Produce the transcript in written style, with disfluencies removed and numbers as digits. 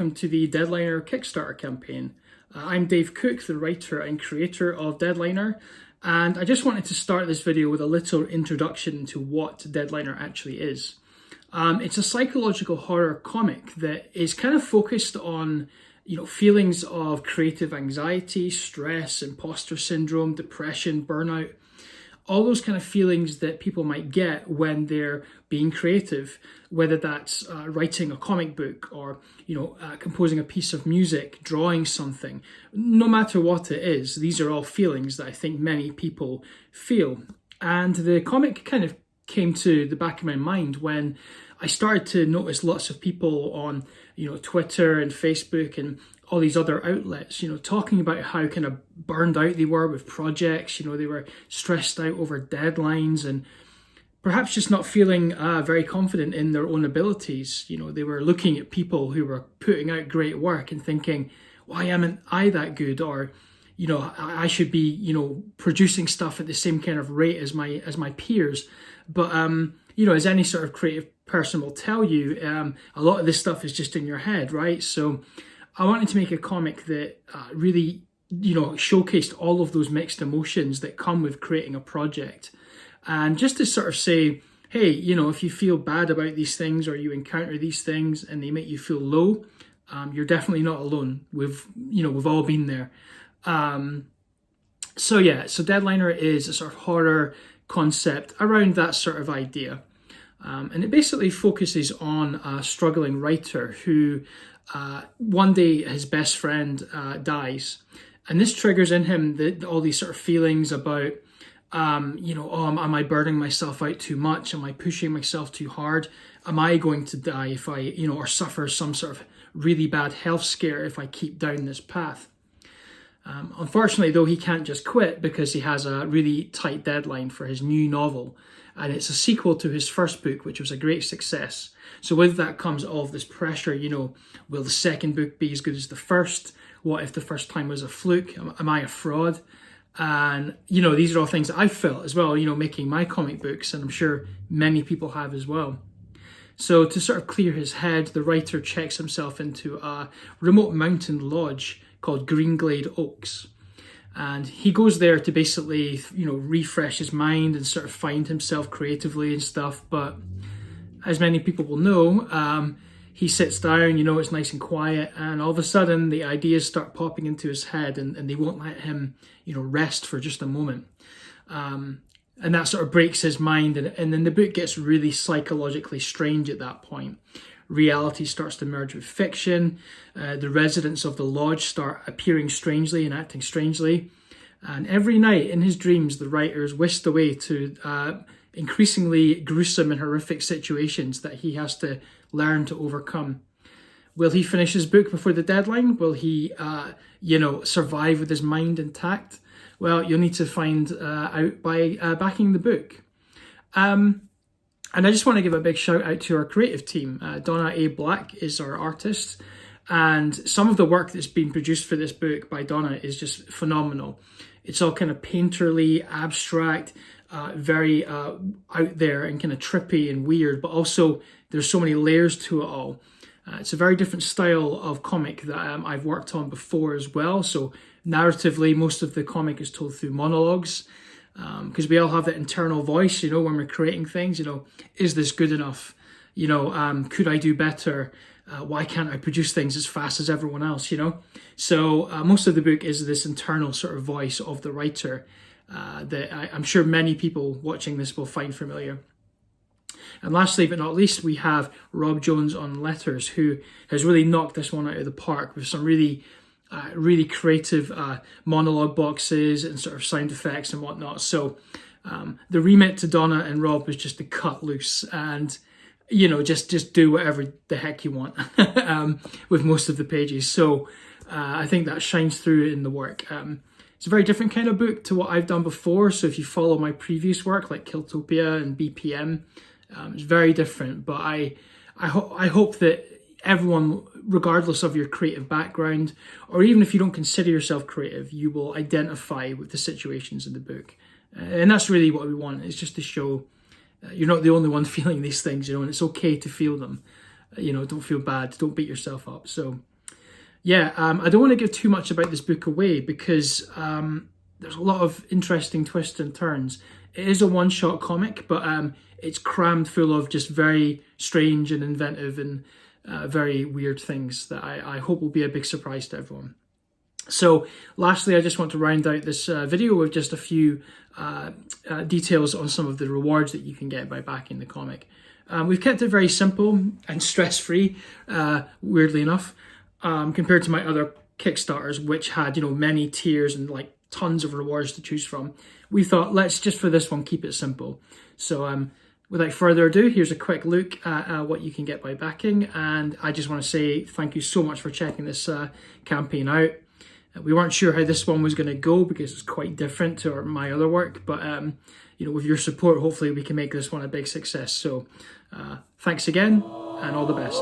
welcome to the Deadliner Kickstarter campaign. I'm Dave Cook, the writer and creator of Deadliner, and I just wanted to start this video with a little introduction to what Deadliner actually is. It's a psychological horror comic that is kind of focused on feelings of creative anxiety, stress, imposter syndrome, depression, burnout, all those kind of feelings that people might get when they're being creative, whether that's writing a comic book or composing a piece of music, drawing something. No matter what it is, these are all feelings that I think many people feel. And the comic kind of came to the back of my mind when I started to notice lots of people on Twitter and Facebook and all these other outlets, talking about how kind of burned out they were with projects. They were stressed out over deadlines and perhaps just not feeling very confident in their own abilities. They were looking at people who were putting out great work and thinking, why am I that good? Or, I should be, producing stuff at the same kind of rate as my peers. But, as any sort of creative person will tell you, a lot of this stuff is just in your head, right? So I wanted to make a comic that really, showcased all of those mixed emotions that come with creating a project. And just to sort of say, hey, if you feel bad about these things or you encounter these things and they make you feel low, you're definitely not alone. We've all been there. So Deadliner is a sort of horror concept around that sort of idea. And it basically focuses on a struggling writer who one day his best friend dies. And this triggers in him all these sort of feelings about, am I burning myself out too much? Am I pushing myself too hard? Am I going to die if I, or suffer some sort of really bad health scare if I keep down this path? Unfortunately, though, he can't just quit because he has a really tight deadline for his new novel. And it's a sequel to his first book, which was a great success. So with that comes all of this pressure, will the second book be as good as the first? What if the first time was a fluke? Am I a fraud? And, these are all things that I've felt as well, making my comic books, and I'm sure many people have as well. So to sort of clear his head, the writer checks himself into a remote mountain lodge called Greenglade Oaks. And he goes there to basically, refresh his mind and sort of find himself creatively and stuff. But as many people will know, he sits down, it's nice and quiet, and all of a sudden the ideas start popping into his head and they won't let him, rest for just a moment. And that sort of breaks his mind. And then the book gets really psychologically strange at that point. Reality starts to merge with fiction. The residents of the lodge start appearing strangely and acting strangely. And every night in his dreams, the writer is whisked away to increasingly gruesome and horrific situations that he has to learn to overcome. Will he finish his book before the deadline? Will he, survive with his mind intact? Well, you'll need to find out by backing the book. And I just want to give a big shout out to our creative team. Donna A. Black is our artist, and some of the work that's been produced for this book by Donna is just phenomenal. It's all kind of painterly, abstract, very out there and kind of trippy and weird, but also there's so many layers to it all. It's a very different style of comic that I've worked on before as well. So narratively, most of the comic is told through monologues. Because we all have that internal voice, when we're creating things, is this good enough? Could I do better? Why can't I produce things as fast as everyone else, So most of the book is this internal sort of voice of the writer that I'm sure many people watching this will find familiar. And lastly, but not least, we have Rob Jones on letters, who has really knocked this one out of the park with some really creative monologue boxes and sort of sound effects and whatnot. So the remit to Donna and Rob was just to cut loose and, just do whatever the heck you want with most of the pages. So I think that shines through in the work. It's a very different kind of book to what I've done before. So if you follow my previous work like Killtopia and BPM, it's very different. But I hope that everyone, regardless of your creative background, or even if you don't consider yourself creative, you will identify with the situations in the book. And that's really what we want. It's just to show you're not the only one feeling these things, and it's okay to feel them. Don't feel bad. Don't beat yourself up. So yeah, I don't want to give too much about this book away because there's a lot of interesting twists and turns. It is a one-shot comic, but it's crammed full of just very strange and inventive and very weird things that I hope will be a big surprise to everyone. So lastly, I just want to round out this video with just a few details on some of the rewards that you can get by backing the comic. We've kept it very simple and stress-free, weirdly enough, compared to my other Kickstarters, which had, you know, many tiers and like tons of rewards to choose from. We thought, let's just for this one keep it simple. So without further ado, here's a quick look at what you can get by backing, and I just want to say thank you so much for checking this campaign out. We weren't sure how this one was going to go because it's quite different to my other work, but you know, with your support, hopefully we can make this one a big success. So thanks again, and all the best.